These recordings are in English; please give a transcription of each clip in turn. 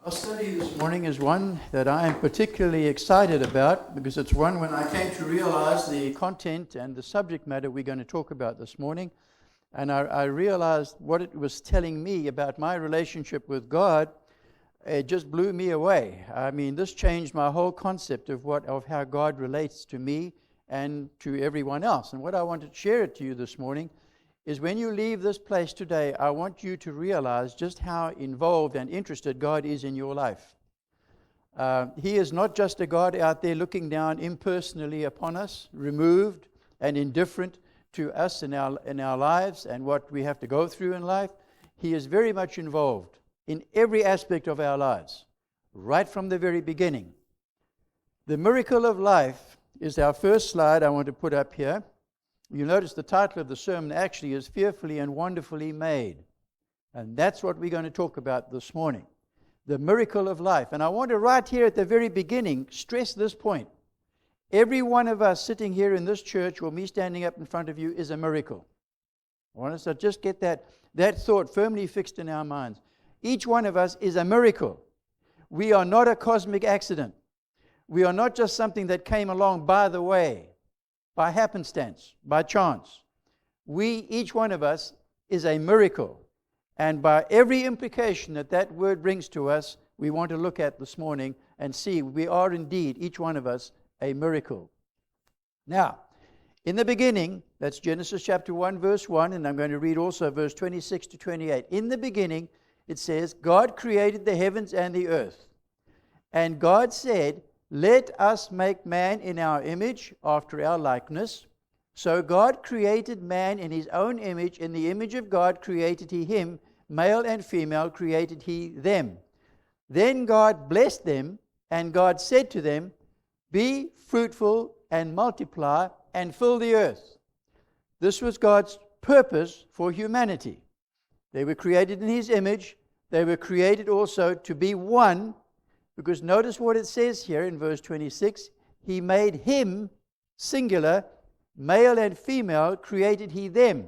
Our study this morning is one that I am particularly excited about because it's one when I came to realize the content and the subject matter we're going to talk about this morning. And I realized what it was telling me about my relationship with God. It just blew me away. I mean, this changed my whole concept of how God relates to me and to everyone else. And what I want to share it to you this morning is when you leave this place today, I want you to realize just how involved and interested God is in your life. He is not just a God out there looking down impersonally upon us, removed and indifferent to us in our lives and what we have to go through in life. He is very much involved in every aspect of our lives, right from the very beginning. The miracle of life is our first slide I want to put up here. You'll notice the title of the sermon actually is Fearfully and Wonderfully Made. And that's what we're going to talk about this morning. The miracle of life. And I want to right here at the very beginning stress this point. Every one of us sitting here in this church or me standing up in front of you is a miracle. I want us to just get that thought firmly fixed in our minds. Each one of us is a miracle. We are not a cosmic accident. We are not just something that came along by the way, by happenstance, by chance. Each one of us, is a miracle. And by every implication that word brings to us, we want to look at this morning and see we are indeed, each one of us, a miracle. Now, in the beginning, that's Genesis chapter 1, verse 1, and I'm going to read also verse 26 to 28. In the beginning, it says, God created the heavens and the earth. And God said, let us make man in our image, after our likeness. So God created man in his own image. In the image of God created he him. Male and female created he them. Then God blessed them, and God said to them, be fruitful and multiply and fill the earth. This was God's purpose for humanity. They were created in his image. They were created also to be one. Because notice what it says here in verse 26. He made him, singular, male and female, created he them.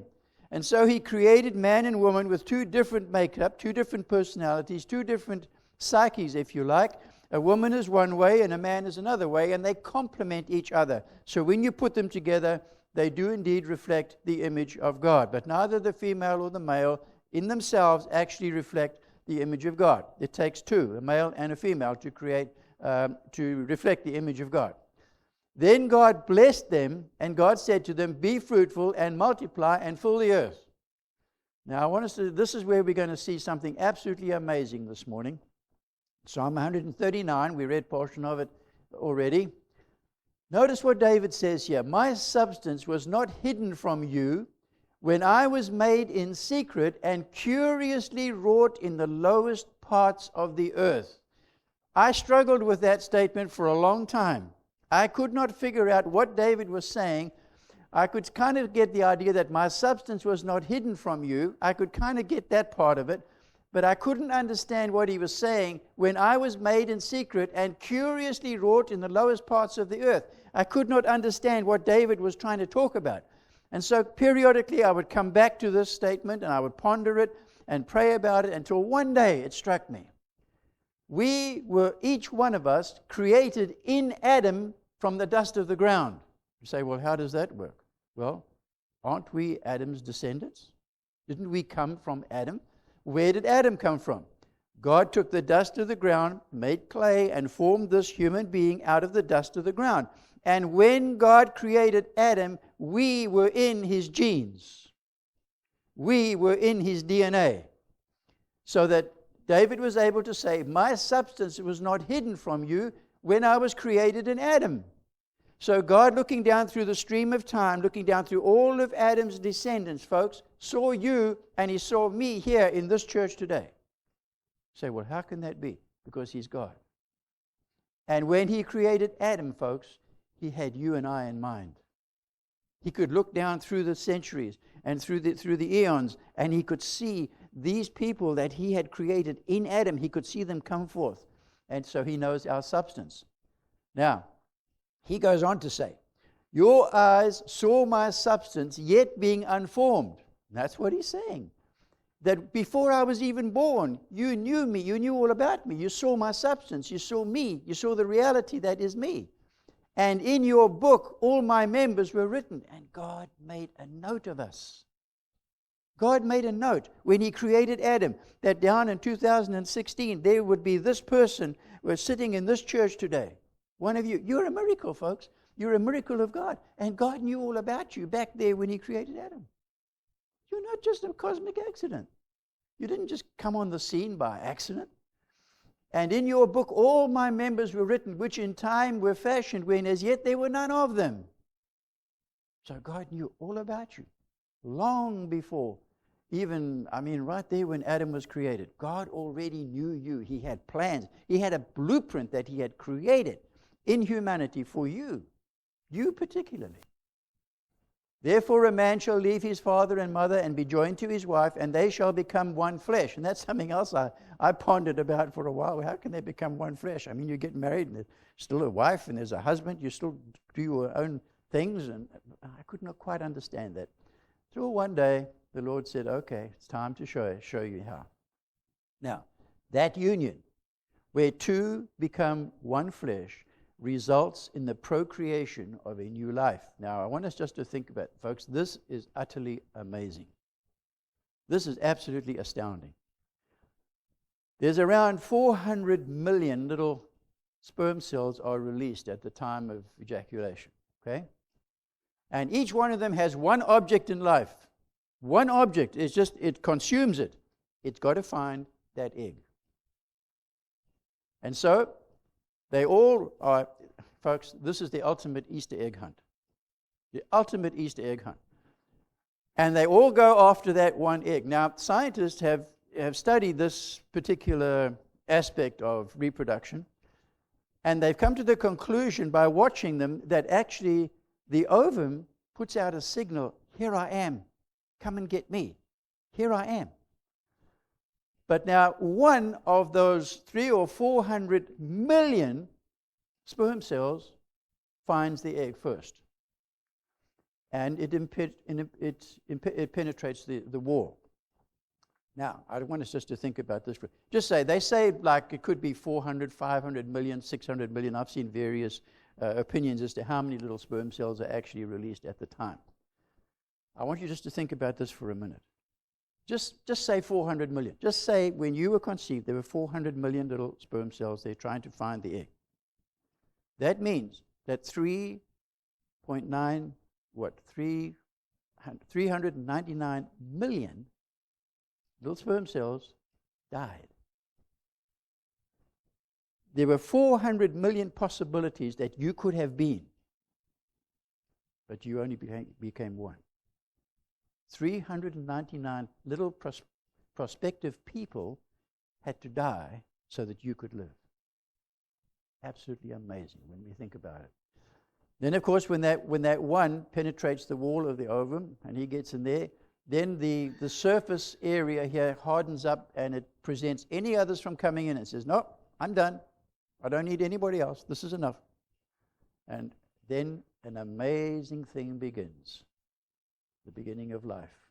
And so he created man and woman with two different makeup, two different personalities, two different psyches, if you like. A woman is one way and a man is another way, and they complement each other. So when you put them together, they do indeed reflect the image of God. But neither the female or the male in themselves actually reflect the image of God. It takes two, a male and a female, to reflect the image of God. Then God blessed them, and God said to them, be fruitful and multiply and fill the earth. Now, this is where we're going to see something absolutely amazing this morning. Psalm 139, we read a portion of it already. Notice what David says here. My substance was not hidden from you when I was made in secret and curiously wrought in the lowest parts of the earth. I struggled with that statement for a long time. I could not figure out what David was saying. I could kind of get the idea that my substance was not hidden from you. I could kind of get that part of it. But I couldn't understand what he was saying when I was made in secret and curiously wrought in the lowest parts of the earth. I could not understand what David was trying to talk about. And so periodically I would come back to this statement and I would ponder it and pray about it until one day it struck me. We were, each one of us, created in Adam from the dust of the ground. You say, well, how does that work? Well, aren't we Adam's descendants? Didn't we come from Adam? Where did Adam come from? God took the dust of the ground, made clay, and formed this human being out of the dust of the ground. And when God created Adam, we were in his genes. We were in his DNA. So that David was able to say, my substance was not hidden from you when I was created in Adam. So God, looking down through the stream of time, looking down through all of Adam's descendants, folks, saw you and he saw me here in this church today. Say, well, how can that be? Because he's God. And when he created Adam, folks, he had you and I in mind. He could look down through the centuries and through the eons, and he could see these people that he had created in Adam. He could see them come forth. And so he knows our substance. Now, he goes on to say, your eyes saw my substance yet being unformed. That's what he's saying. that before I was even born, you knew me, you knew all about me, you saw my substance, you saw me, you saw the reality that is me. And in your book, all my members were written, and God made a note of us. God made a note when He created Adam, that down in 2016, there would be this person who is sitting in this church today. One of you. You're a miracle, folks. You're a miracle of God. And God knew all about you back there when He created Adam. You're not just a cosmic accident. You didn't just come on the scene by accident. And in your book, all my members were written, which in time were fashioned, when as yet there were none of them. So God knew all about you, long before, even, right there when Adam was created. God already knew you. He had plans. He had a blueprint that He had created in humanity for you particularly. Therefore a man shall leave his father and mother and be joined to his wife, and they shall become one flesh. And that's something else I pondered about for a while. How can they become one flesh? You get married and there's still a wife and there's a husband. You still do your own things. And I could not quite understand that. So one day the Lord said, okay, it's time to show you how. Now, that union where two become one flesh results in the procreation of a new life. Now, I want us just to think about it, folks. This is utterly amazing. This is absolutely astounding. There's around 400 million little sperm cells are released at the time of ejaculation, okay? And each one of them has one object in life. One object is just, it consumes it. It's got to find that egg. And so, they all are, folks, this is the ultimate Easter egg hunt. The ultimate Easter egg hunt. And they all go after that one egg. Now, scientists have studied this particular aspect of reproduction, and they've come to the conclusion by watching them that actually the ovum puts out a signal, here I am, come and get me, here I am. But now, one of those 300 or 400 million sperm cells finds the egg first. And it penetrates the wall. Now, I want us just to think about this. Just say, they say like it could be 400, 500 million, 600 million. I've seen various opinions as to how many little sperm cells are actually released at the time. I want you just to think about this for a minute. Just say 400 million. Just say when you were conceived, there were 400 million little sperm cells there trying to find the egg. That means that 399 million little sperm cells died. There were 400 million possibilities that you could have been, but you only became one. 399 little prospective people had to die so that you could live. Absolutely amazing when we think about it. Then, of course, when that one penetrates the wall of the ovum and he gets in there, then the surface area here hardens up and it presents any others from coming in. It says, no, I'm done. I don't need anybody else. This is enough. And then an amazing thing begins. The beginning of life.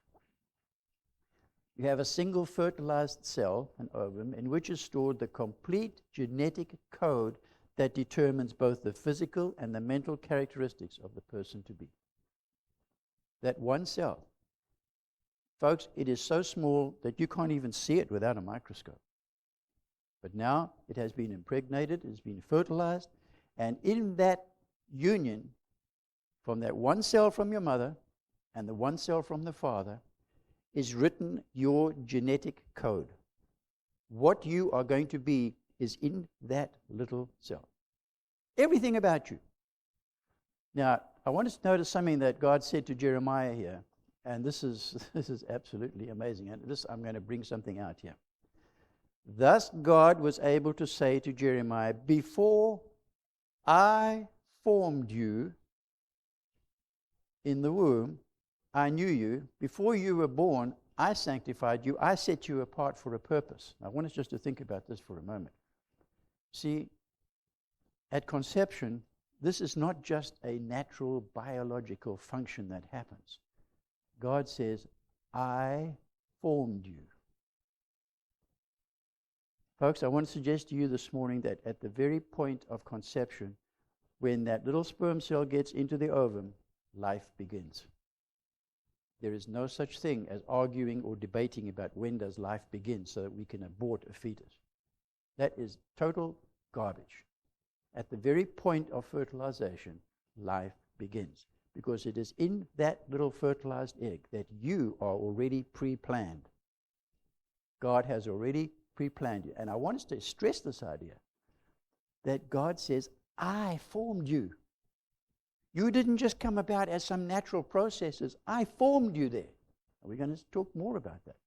You have a single fertilized cell, an ovum, in which is stored the complete genetic code that determines both the physical and the mental characteristics of the person to be. That one cell. Folks, it is so small that you can't even see it without a microscope. But now it has been impregnated, it has been fertilized, and in that union, from that one cell from your mother and the one cell from the father, is written your genetic code. What you are going to be is in that little cell. Everything about you. Now, I want us to notice something that God said to Jeremiah here, and this is absolutely amazing. And I'm going to bring something out here. Thus God was able to say to Jeremiah, before I formed you in the womb, I knew you. Before you were born, I sanctified you. I set you apart for a purpose. Now, I want us just to think about this for a moment. See, at conception, this is not just a natural biological function that happens. God says, I formed you. Folks, I want to suggest to you this morning that at the very point of conception, when that little sperm cell gets into the ovum, life begins. There is no such thing as arguing or debating about when does life begin so that we can abort a fetus. That is total garbage. At the very point of fertilization, life begins. Because it is in that little fertilized egg that you are already pre-planned. God has already pre-planned you. And I want us to stress this idea that God says, I formed you. You didn't just come about as some natural processes. I formed you there. We're going to talk more about that.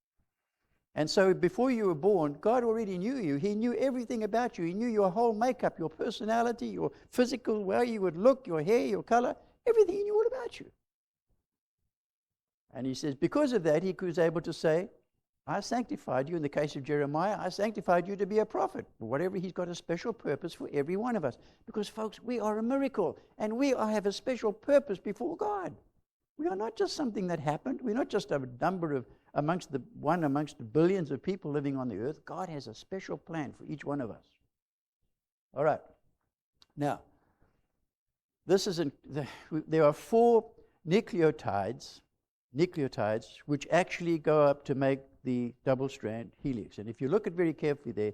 And so before you were born, God already knew you. He knew everything about you. He knew your whole makeup, your personality, your physical, where you would look, your hair, your color, everything. He knew all about you. And he says, because of that, he was able to say, I sanctified you. In the case of Jeremiah, I sanctified you to be a prophet. Whatever, he's got a special purpose for every one of us. Because, folks, we are a miracle, and we have a special purpose before God. We are not just something that happened. We're not just a number of amongst the billions of people living on the earth. God has a special plan for each one of us. All right. Now, there are 4 nucleotides which actually go up to make the double-strand helix. And if you look at very carefully there,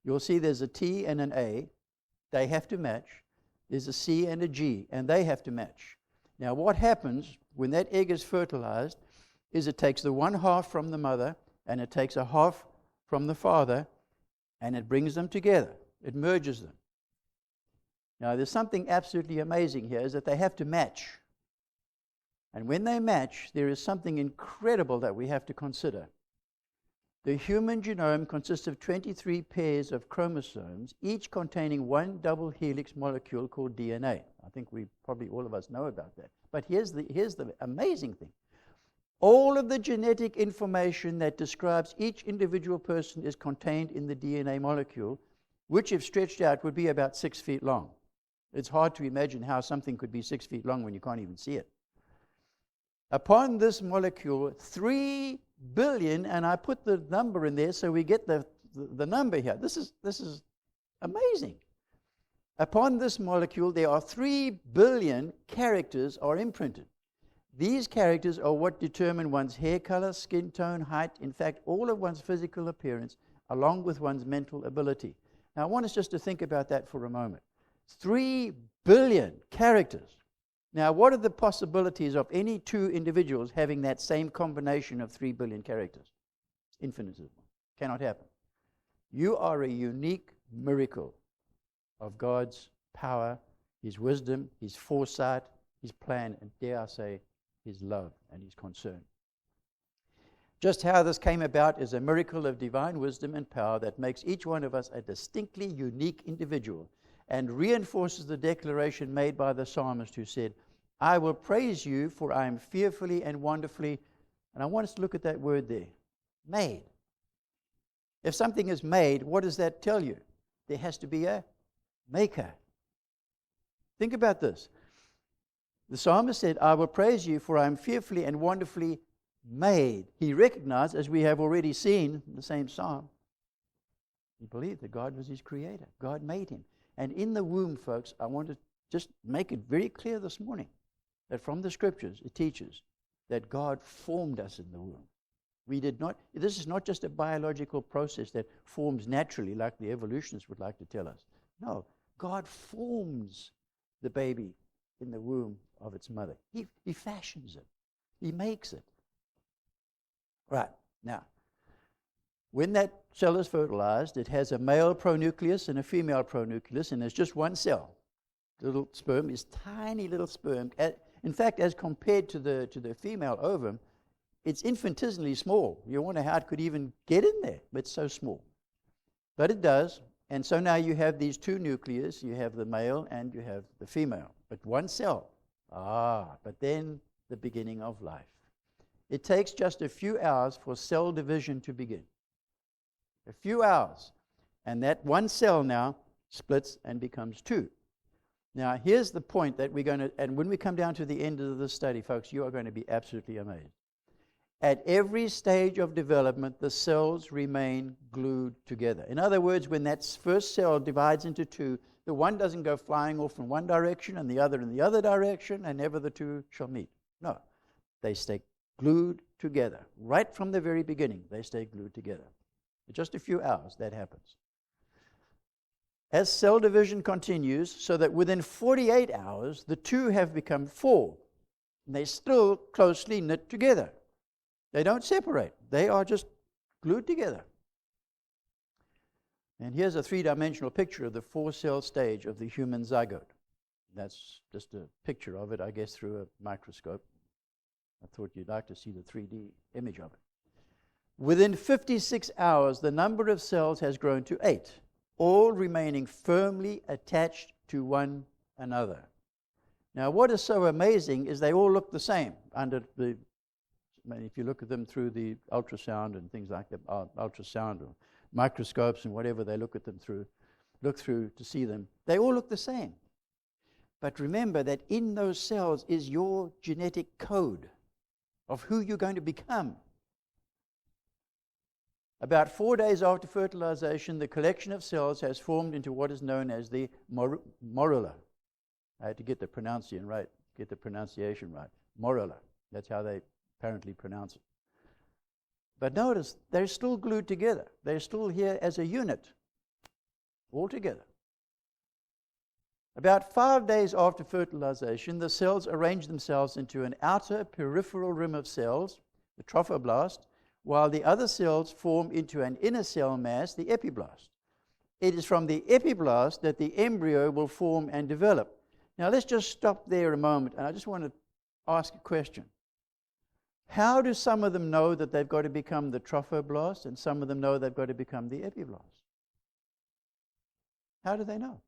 you'll see there's a T and an A. They have to match. There's a C and a G, and they have to match. Now, what happens when that egg is fertilized is it takes the 1/2 from the mother, and it takes a 1/2 from the father, and it brings them together. It merges them. Now, there's something absolutely amazing here, is that they have to match. And when they match, there is something incredible that we have to consider. The human genome consists of 23 pairs of chromosomes, each containing one double helix molecule called DNA. I think probably all of us know about that. But here's the amazing thing. All of the genetic information that describes each individual person is contained in the DNA molecule, which, if stretched out, would be about 6 feet long. It's hard to imagine how something could be 6 feet long when you can't even see it. Upon this molecule, 3 billion, and I put the number in there so we get the number here. This is amazing. Upon this molecule, there are 3 billion characters are imprinted. These characters are what determine one's hair color, skin tone, height, in fact, all of one's physical appearance, along with one's mental ability. Now, I want us just to think about that for a moment. 3 billion characters. Now, what are the possibilities of any 2 individuals having that same combination of 3 billion characters? It's infinitesimal. Cannot happen. You are a unique miracle of God's power, His wisdom, His foresight, His plan, and dare I say, His love and His concern. Just how this came about is a miracle of divine wisdom and power that makes each one of us a distinctly unique individual and reinforces the declaration made by the psalmist who said, I will praise you, for I am fearfully and wonderfully, and I want us to look at that word there, made. If something is made, what does that tell you? There has to be a maker. Think about this. The psalmist said, I will praise you, for I am fearfully and wonderfully made. He recognized, as we have already seen in the same psalm, he believed that God was his creator. God made him. And in the womb, folks, I want to just make it very clear this morning that from the scriptures it teaches that God formed us in the womb. This is not just a biological process that forms naturally like the evolutionists would like to tell us. No, God forms the baby in the womb of its mother. He fashions it. He makes it. Right, now, when that cell is fertilized, it has a male pronucleus and a female pronucleus, and there's just one cell. The little sperm is tiny little sperm. In fact, as compared to the female ovum, it's infinitesimally small. You wonder how it could even get in there, but it's so small. But it does, and so now you have these 2 nucleus. You have the male and you have the female, but one cell. But then the beginning of life. It takes just a few hours for cell division to begin. A few hours. And that one cell now splits and becomes 2. Now, here's the point that we're going to, and when we come down to the end of this study, folks, you are going to be absolutely amazed. At every stage of development, the cells remain glued together. In other words, when that first cell divides into two, the one doesn't go flying off in one direction and the other in the other direction, and never the two shall meet. No, they stay glued together. Right from the very beginning, they stay glued together. In just a few hours, that happens. As cell division continues, so that within 48 hours, the two have become four. And they're still closely knit together. They don't separate. They are just glued together. And here's a three-dimensional picture of the four-cell stage of the human zygote. That's just a picture of it, I guess, through a microscope. I thought you'd like to see the 3D image of it. Within 56 hours, the number of cells has grown to 8, all remaining firmly attached to one another. Now, what is so amazing is they all look the same if you look at them through the ultrasound and things like that, ultrasound or microscopes and whatever they look through to see them, they all look the same. But remember that in those cells is your genetic code of who you're going to become. About 4 days after fertilization, the collection of cells has formed into what is known as the morula. I had to get the pronunciation right. Morula. That's how they apparently pronounce it. But notice, they're still glued together. They're still here as a unit, all together. About 5 days after fertilization, the cells arrange themselves into an outer peripheral rim of cells, the trophoblast, while the other cells form into an inner cell mass, the epiblast. It is from the epiblast that the embryo will form and develop. Now let's just stop there a moment, and I just want to ask a question. How do some of them know that they've got to become the trophoblast, and some of them know they've got to become the epiblast? How do they know?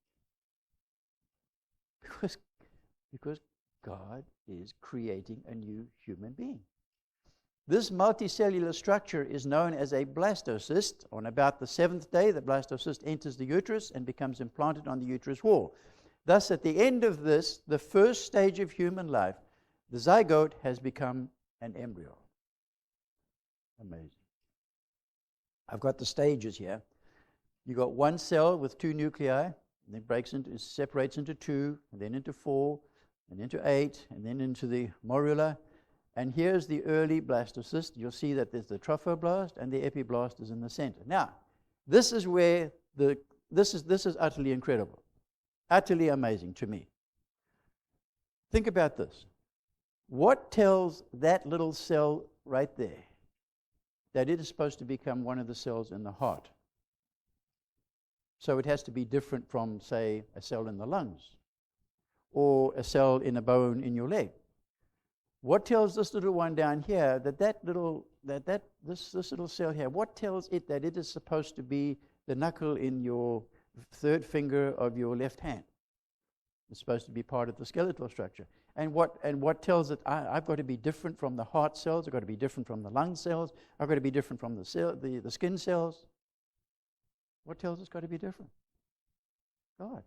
Because God is creating a new human being. This multicellular structure is known as a blastocyst. On about the 7th day, the blastocyst enters the uterus and becomes implanted on the uterus wall. Thus, at the end of this, the first stage of human life, the zygote has become an embryo. Amazing. I've got the stages here. You've got one cell with two nuclei, and it separates into 2, and then into 4, and into 8, and then into the morula. And here's the early blastocyst. You'll see that there's the trophoblast, and the epiblast is in the center. Now, this is where this is utterly incredible, utterly amazing to me. Think about this. What tells that little cell right there that it is supposed to become one of the cells in the heart? So it has to be different from, say, a cell in the lungs or a cell in a bone in your leg. What tells this little one down here this little cell here, what tells it that it is supposed to be the knuckle in your third finger of your left hand? It's supposed to be part of the skeletal structure. And what tells it I've got to be different from the heart cells, I've got to be different from the lung cells, I've got to be different from the skin cells? What tells it's got to be different? God.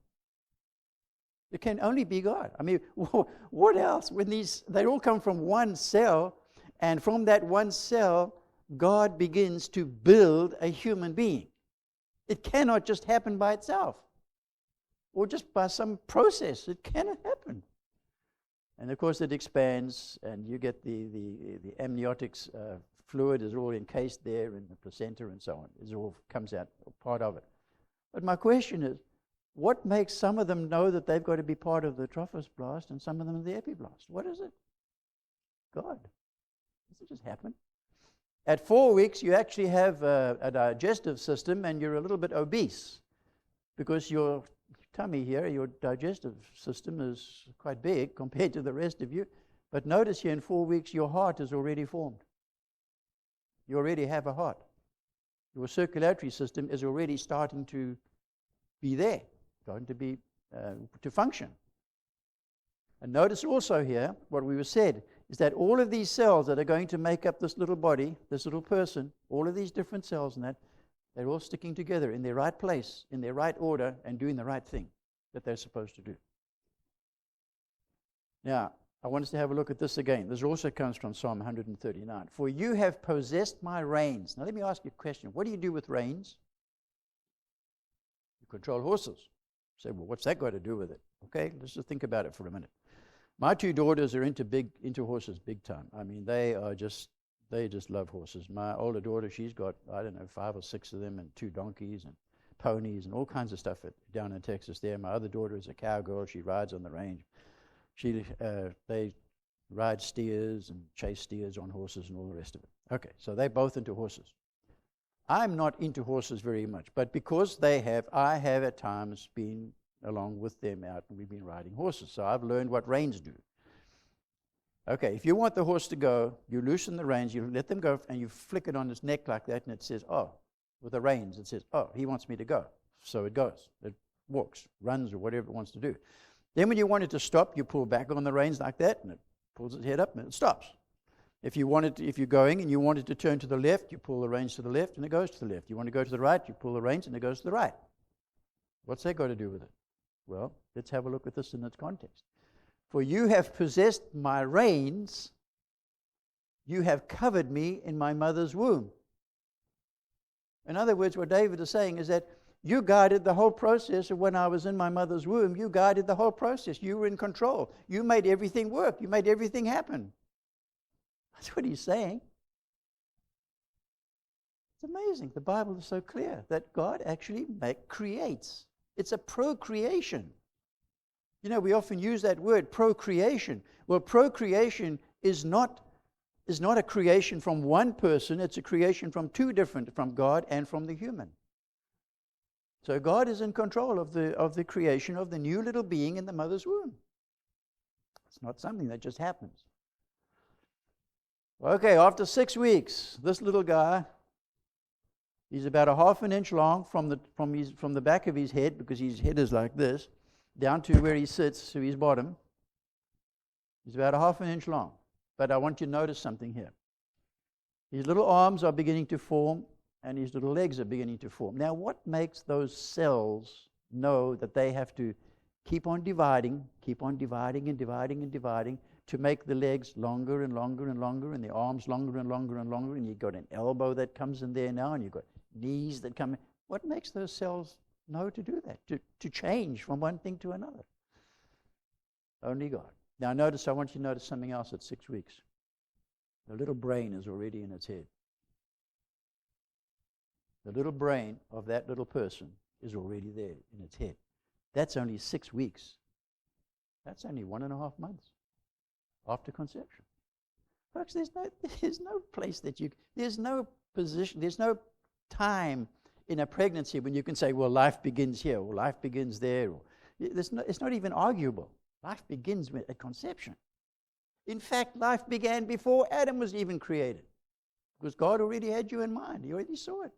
It can only be God. I mean, what else? When they all come from one cell, and from that one cell, God begins to build a human being. It cannot just happen by itself, or just by some process. It cannot happen. And of course, it expands, and you get the amniotic fluid is all encased there in the placenta and so on. It all comes out, part of it. But my question is, what makes some of them know that they've got to be part of the trophoblast and some of them the epiblast? What is it? God. Does it just happen? At 4 weeks, you actually have a digestive system, and you're a little bit obese because your tummy here, your digestive system is quite big compared to the rest of you. But notice here in 4 weeks, your heart is already formed. You already have a heart. Your circulatory system is already starting to be there, going to be to function. And notice also here, what we said is that all of these cells that are going to make up this little body, this little person, all of these different cells and that, they're all sticking together in their right place, in their right order, and doing the right thing that they're supposed to do. Now, I want us to have a look at this again. This also comes from Psalm 139. For you have possessed my reins. Now let me ask you a question. What do you do with reins? You control horses. You say, well, what's that got to do with it? Okay, let's just think about it for a minute. My two daughters are into horses big time. I mean, they just love horses. My older daughter, she's got, 5 or 6 of them and 2 donkeys and ponies and all kinds of stuff down in Texas there. My other daughter is a cowgirl. She rides on the range. They ride steers and chase steers on horses and all the rest of it. Okay, so they're both into horses. I'm not into horses very much, but because I have at times been along with them out and we've been riding horses. So I've learned what reins do. Okay, if you want the horse to go, you loosen the reins, you let them go, and you flick it on his neck like that, and it says, oh, with the reins, it says, oh, he wants me to go. So it goes. It walks, runs, or whatever it wants to do. Then when you want it to stop, you pull back on the reins like that, and it pulls its head up, and it stops. If you're going and you want it to turn to the left, you pull the reins to the left, and it goes to the left. You want to go to the right, you pull the reins, and it goes to the right. What's that got to do with it? Well, let's have a look at this in its context. For you have possessed my reins, you have covered me in my mother's womb. In other words, what David is saying is that you guided the whole process of when I was in my mother's womb. You guided the whole process. You were in control. You made everything work. You made everything happen. That's what he's saying. It's amazing. The Bible is so clear that God actually creates. It's a procreation. You know, we often use that word, procreation. Well, procreation is not a creation from one person. It's a creation from 2 different, from God and from the human. So God is in control of the creation of the new little being in the mother's womb. It's not something that just happens. Okay, after 6 weeks, this little guy, he's about a half an inch long from the back of his head, because his head is like this, down to where he sits, to his bottom. He's about a half an inch long. But I want you to notice something here. His little arms are beginning to form, and his little legs are beginning to form. Now, what makes those cells know that they have to keep on dividing and dividing to make the legs longer and longer and longer, and the arms longer and longer and longer, and you've got an elbow that comes in there now, and you've got knees that come in. What makes those cells know to do that, to change from one thing to another? Only God. Now notice, I want you to notice something else at 6 weeks. The little brain is already in its head. The little brain of that little person is already there in its head. That's only 6 weeks. That's only 1.5 months after conception. Folks, there's no place there's no position, there's no time in a pregnancy when you can say, well, life begins here, or life begins there. It's not even arguable. Life begins at conception. In fact, life began before Adam was even created, because God already had you in mind. He already saw it.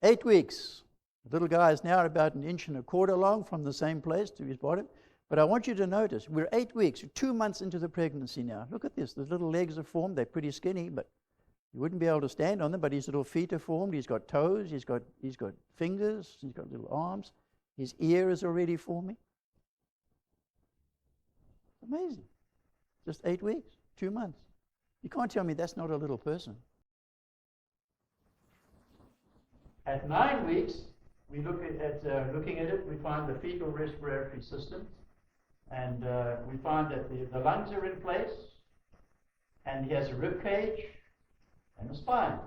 8 weeks. The little guy is now about 1.25 inches long from the same place to his bottom. But I want you to notice, we're 8 weeks, 2 months into the pregnancy now. Look at this. The little legs are formed. They're pretty skinny, but you wouldn't be able to stand on them. But his little feet are formed. He's got toes. He's got fingers. He's got little arms. His ear is already forming. Amazing. Just 8 weeks, 2 months. You can't tell me that's not a little person. At 9 weeks, we look looking at it, we find the fetal respiratory system, and we find that the lungs are in place, and he has a rib cage and a spine.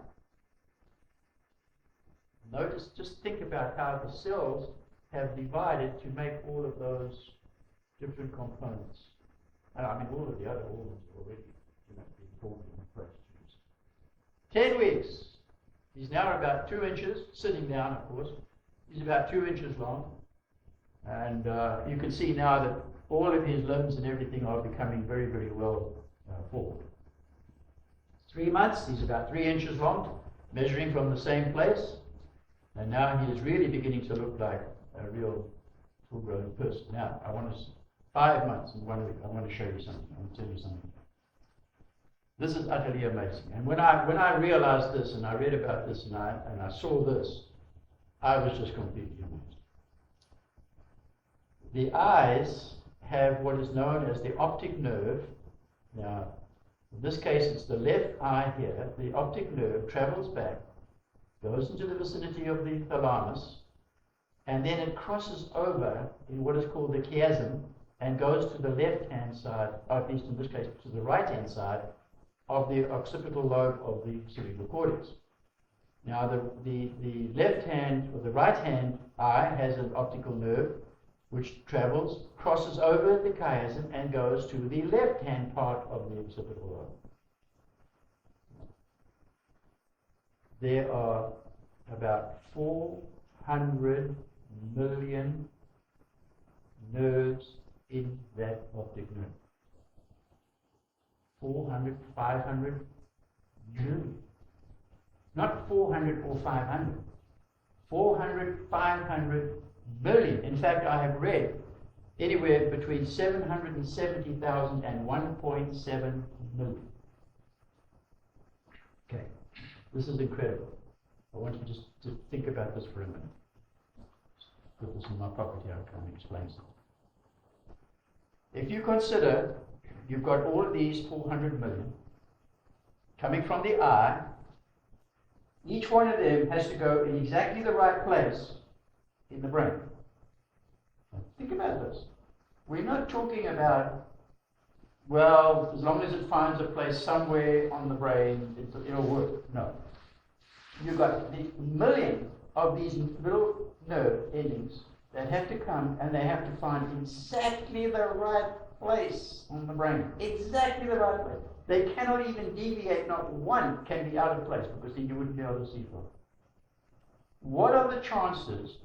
Notice, just think about how the cells have divided to make all of those different components. I mean, all of the other organs already, being formed in the first 10 weeks. He's now about 2 inches, sitting down, of course. He's about 2 inches long. And you can see now that all of his limbs and everything are becoming very, very well formed. 3 months, he's about 3 inches long, measuring from the same place. And now he is really beginning to look like a real full-grown person. Now, 5 months and 1 week, I want to show you something. I want to tell you something. This is utterly amazing. And when I realized this, and I read about this, and I saw this, I was just completely amazed. The eyes have what is known as the optic nerve. Now, in this case, it's the left eye here. The optic nerve travels back, goes into the vicinity of the thalamus, and then it crosses over in what is called the chiasm and goes to the left-hand side, or at least in this case, to the right-hand side of the occipital lobe of the cerebral cortex. Now, the left hand or the right hand eye has an optical nerve which travels, crosses over the chiasm, and goes to the left-hand part of the occipital lobe. There are about 400 million nerves in that optic nerve. 400, 500 million. Not 400 or 500. 400, 500 million. In fact, I have read anywhere between 770,000 and 1.7 million. Okay, this is incredible. I want you just to think about this for a minute. Put this in my pocket here, I can explain something. If you consider you've got all of these 400 million coming from the eye, each one of them has to go in exactly the right place in the brain. Now, think about this. We're not talking about, well, as long as it finds a place somewhere on the brain, it'll work. No. You've got the million of these little nerve endings that have to come, and they have to find exactly the right place on the brain. Exactly the right place. They cannot even deviate, not one can be out of place, because then you wouldn't be able to see from. What are the chances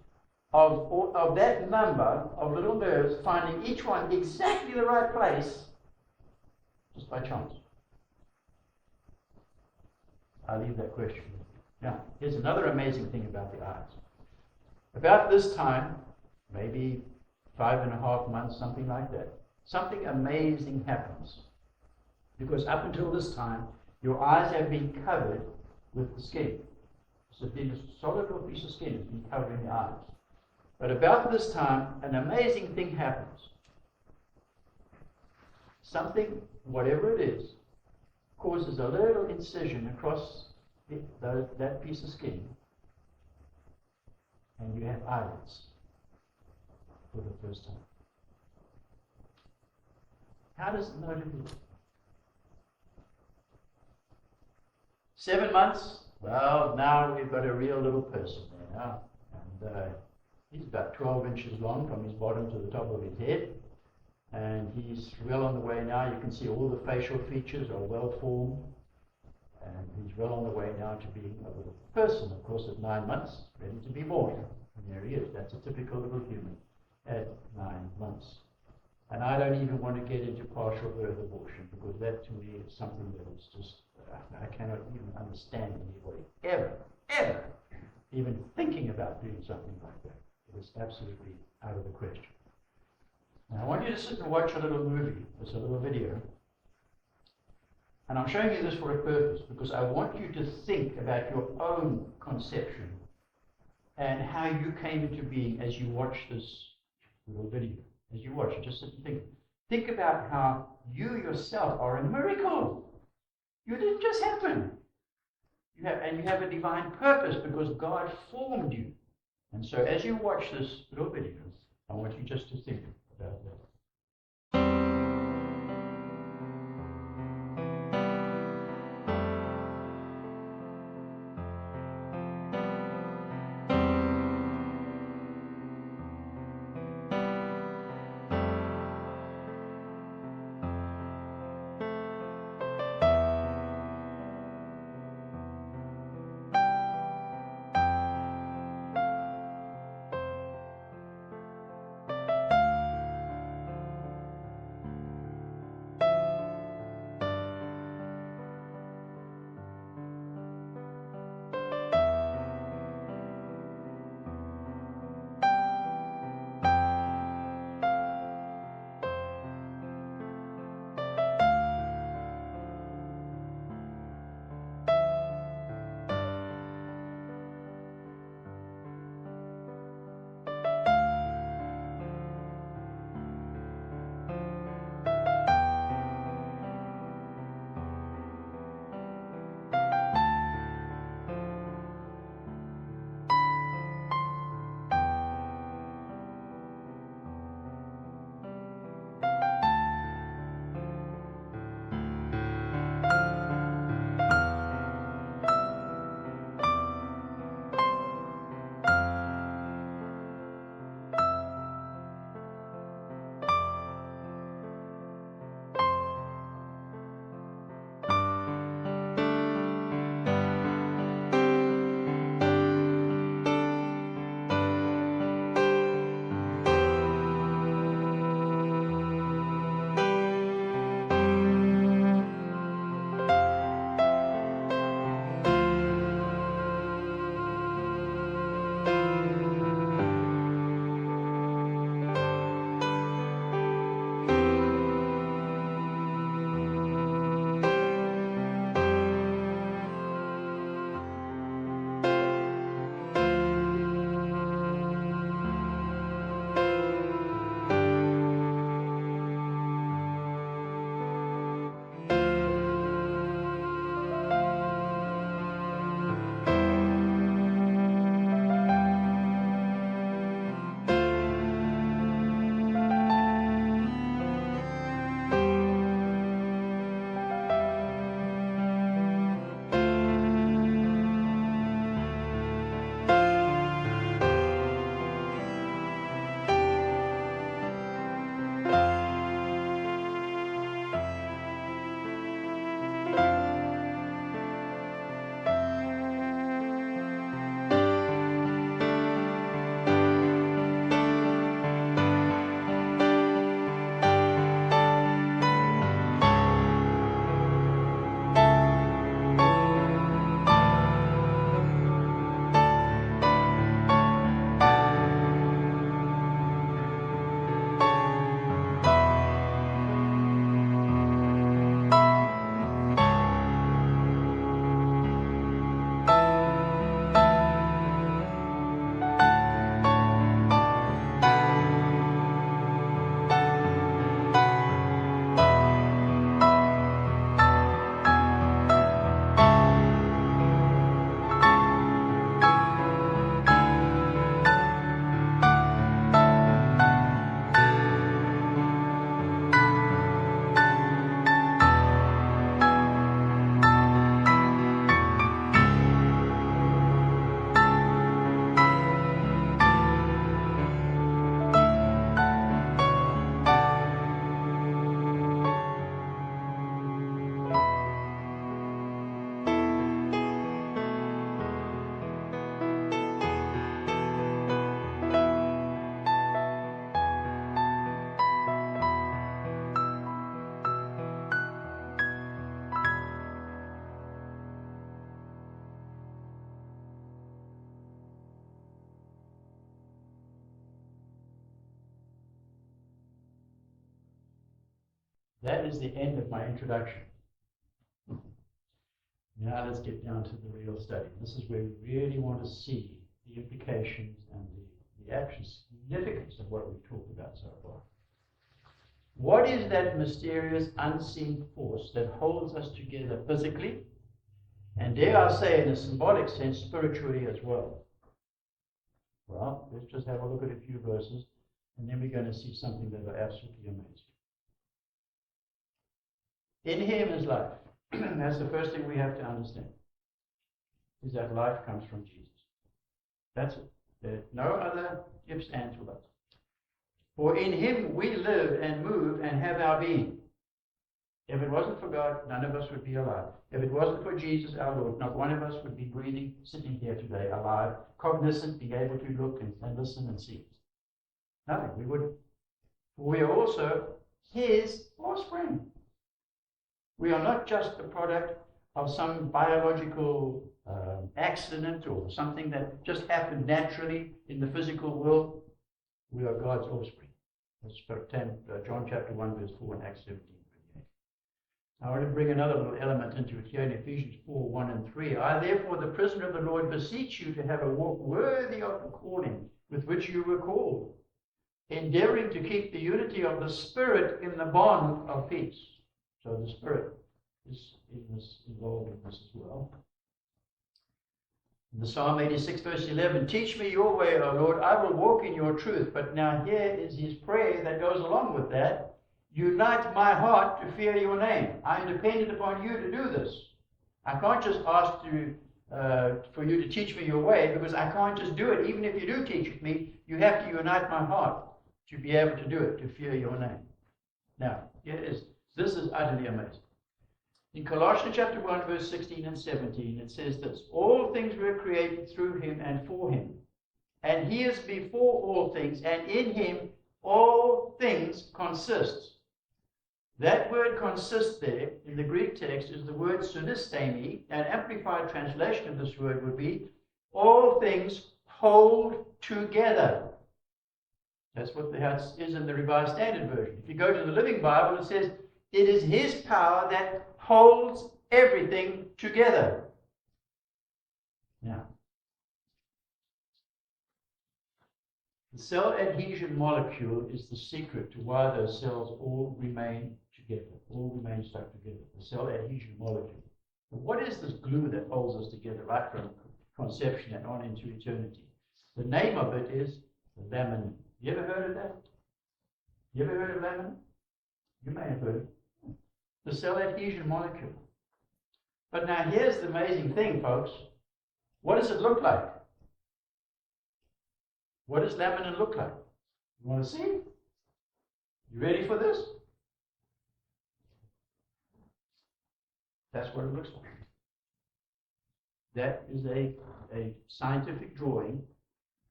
of that number of little nerves finding each one exactly the right place just by chance? I'll leave that question. Now, here's another amazing thing about the eyes. About this time, maybe 5.5 months, something like that, something amazing happens. Because up until this time, your eyes have been covered with the skin. So there's a solid little piece of skin has been covering the eyes. But about this time, an amazing thing happens. Something, whatever it is, causes a little incision across that piece of skin, and you have eyelids for the first time. How does it know to do it? 7 months? Well, now we've got a real little person there now. And he's about 12 inches long from his bottom to the top of his head. And he's well on the way now. You can see all the facial features are well formed. And he's well on the way now to being a little person, of course, at 9 months, ready to be born. And there he is. That's a typical little human at 9 months. And I don't even want to get into partial birth abortion, because that to me is something that is just, I cannot even understand anybody ever even thinking about doing something like that. It is absolutely out of the question. Now I want you to sit and watch a little movie. It's a little video. And I'm showing you this for a purpose, because I want you to think about your own conception and how you came into being as you watch this little video. As you watch it, just sit and think. Think about how you yourself are a miracle. You didn't just happen. You have a divine purpose, because God formed you. And so as you watch this little video, I want you just to think about that. That is the end of my introduction. Now let's get down to the real study. This is where we really want to see the implications and the actual significance of what we've talked about so far. What is that mysterious, unseen force that holds us together physically, and dare I say in a symbolic sense, spiritually as well? Well, let's just have a look at a few verses, and then we're going to see something that are absolutely amazing. In Him is life. That's the first thing we have to understand, is that life comes from Jesus. That's it. There's no other ifs, ands, or buts. For in Him we live and move and have our being. If it wasn't for God, none of us would be alive. If it wasn't for Jesus our Lord, not one of us would be breathing, sitting here today, alive, cognizant, being able to look and listen and see. Nothing. We wouldn't. We are also His offspring. We are not just the product of some biological accident or something that just happened naturally in the physical world. We are God's offspring. That's John chapter 1, verse 4 and Acts 17:28. I want to bring another little element into it here in Ephesians 4, 1 and 3. I, therefore, the prisoner of the Lord, beseech you to have a walk worthy of the calling with which you were called, endeavoring to keep the unity of the Spirit in the bond of peace. So the Spirit is involved in this as well. In the Psalm 86, verse 11, teach me your way, O Lord, I will walk in your truth. But now here is his prayer that goes along with that. Unite my heart to fear your name. I am dependent upon you to do this. I can't just ask for you to teach me your way, because I can't just do it. Even if you do teach it me, you have to unite my heart to be able to do it, to fear your name. Now, this is utterly amazing. In Colossians chapter 1, verse 16 and 17, it says this: all things were created through him and for him, and he is before all things, and in him all things consist. That word consist there in the Greek text is the word synestemi. An amplified translation of this word would be all things hold together. That's what the is in the Revised Standard Version. If you go to the Living Bible, it says it is his power that holds everything together. Now, the cell adhesion molecule is the secret to why those cells all remain together, all remain stuck together. The cell adhesion molecule. But what is this glue that holds us together right from conception and on into eternity? The name of it is laminin. You ever heard of that? You ever heard of laminin? You may have heard it. The cell adhesion molecule. But now here's the amazing thing, folks. What does it look like? What does laminin look like? You want to see? You ready for this? That's what it looks like. That is a scientific drawing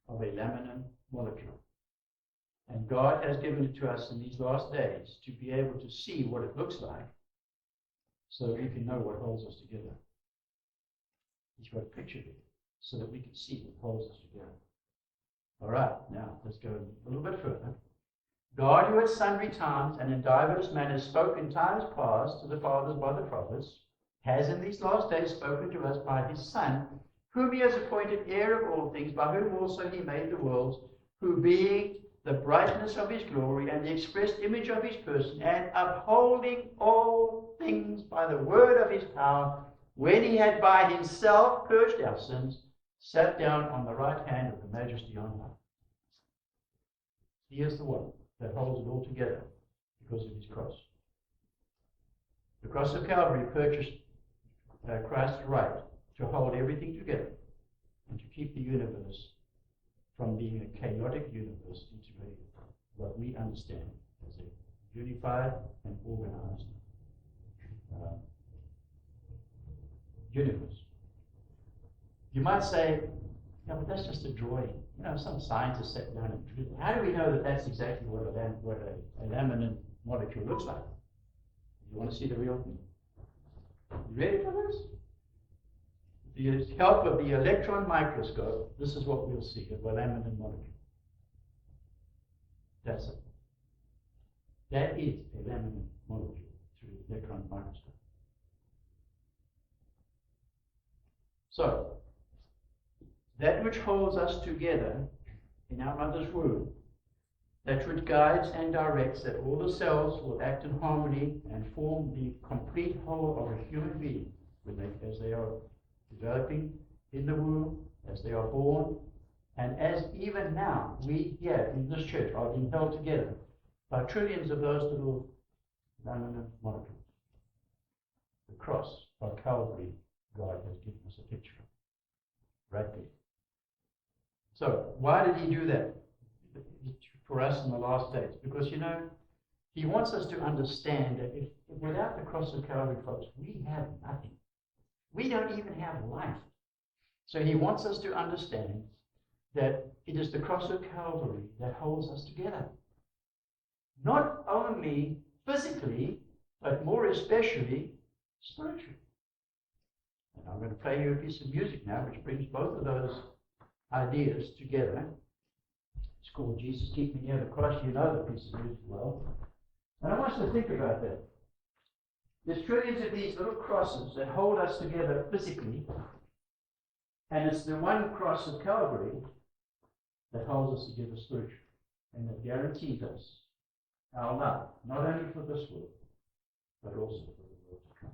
of a laminin molecule. And God has given it to us in these last days to be able to see what it looks like, so that we can know what holds us together. He's got a picture there, so that we can see what holds us together. All right, now let's go a little bit further. God, who at sundry times and in diverse manners spoke in times past to the fathers by the prophets, has in these last days spoken to us by his Son, whom he has appointed heir of all things, by whom also he made the worlds, who being the brightness of his glory and the expressed image of his person, and upholding all things by the word of his power, when he had by himself purged our sins, sat down on the right hand of the majesty on high. He is the one that holds it all together because of his cross. The cross of Calvary purchased Christ's right to hold everything together and to keep the universe from being a chaotic universe into what we understand as a unified and organized universe. You might say, yeah, but that's just a drawing. You know, some scientists sat down and drew. How do we know that that's exactly what a laminin molecule looks like? You want to see the real thing? You ready for this? With the help of the electron microscope, this is what we'll see of a laminin molecule. That's it. That is a laminin molecule through the electron microscope. So, that which holds us together in our mother's womb, that which guides and directs that all the cells will act in harmony and form the complete whole of a human being as they are developing in the womb, as they are born, and as even now we here in this church are being held together by trillions of those little laminate molecules. The cross of Calvary, God has given us a picture of right there. So, why did he do that for us in the last days? Because, he wants us to understand that if without the cross of Calvary, folks, we have nothing. We don't even have life. So he wants us to understand that it is the cross of Calvary that holds us together. Not only physically, but more especially spiritually. And I'm going to play you a piece of music now which brings both of those ideas together. It's called Jesus Keep Me Near the Cross. You know the piece of music well. And I want us to think about that. There's trillions of these little crosses that hold us together physically, and it's the one cross of Calvary that holds us together spiritually, and that guarantees us our love, not only for this world, but also for the world to come.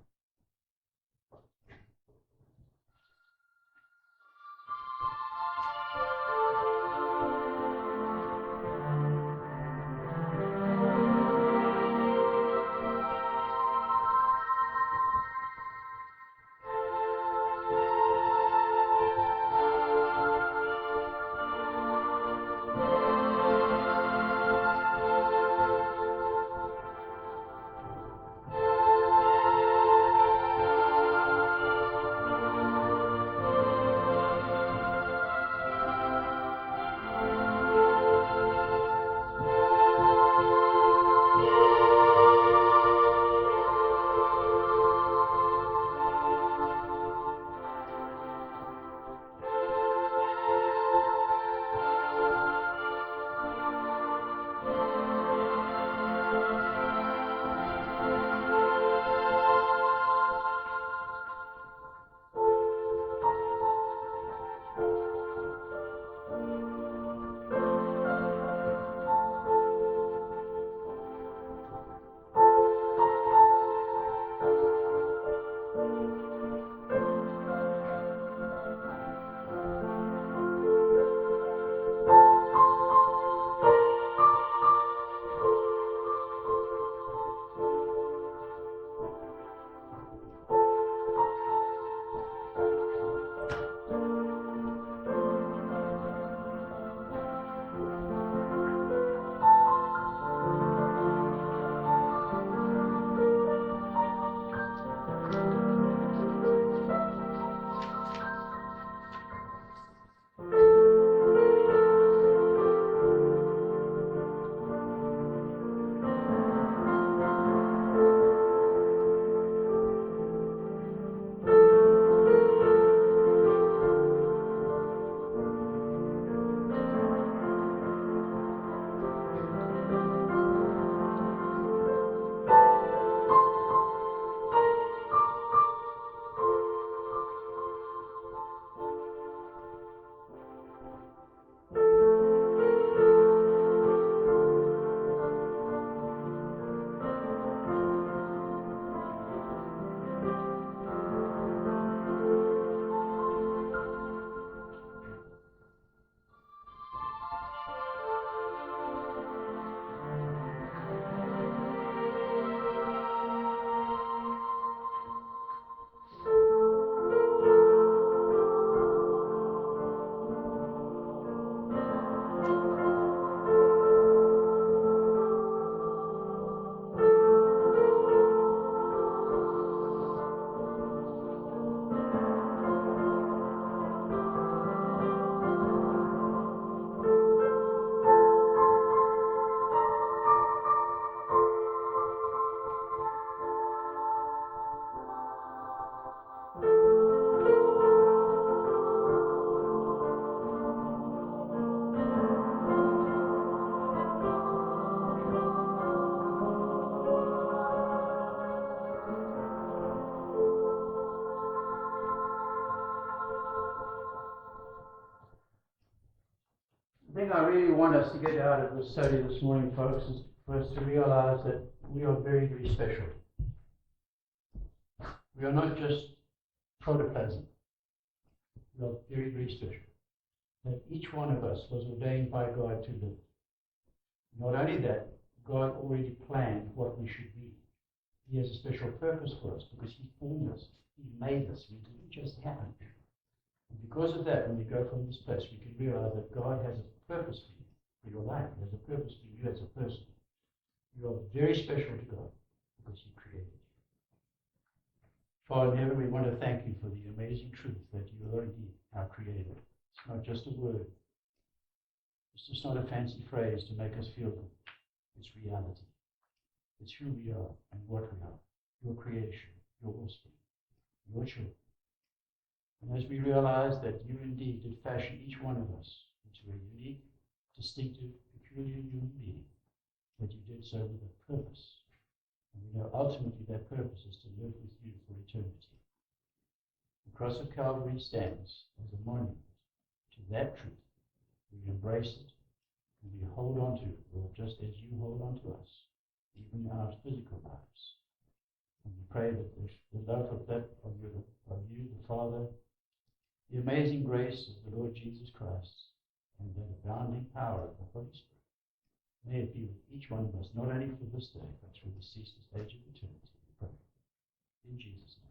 thing I really want us to get out of this study this morning, folks, is for us to realize that we are very, very special. We are not just protoplasm. We are very, very special. That each one of us was ordained by God to live. Not only that, God already planned what we should be. He has a special purpose for us because He formed us. He made us. We didn't just happen. And because of that, when we go from this place, we can realize that God has a purpose for you, for your life. He has a purpose for you as a person. You are very special to God because He created you. Father in heaven, we want to thank You for the amazing truth that You are indeed our Creator. It's not just a word. It's just not a fancy phrase to make us feel good. It's reality. It's who we are and what we are. Your creation, Your offspring, Your children. And as we realize that You indeed did fashion each one of us into a unique, distinctive, peculiar human being, that You did so with a purpose. And we know ultimately that purpose is to live with You for eternity. The cross of Calvary stands as a monument to that truth. We embrace it and we hold on to it, Lord, just as You hold on to us, even in our physical lives. And we pray that the love of You, the Father, the amazing grace of the Lord Jesus Christ, and the abounding power of the Holy Spirit, may it be with each one of us, not only for this day, but through the ceaseless age of eternity, we pray. In Jesus' name.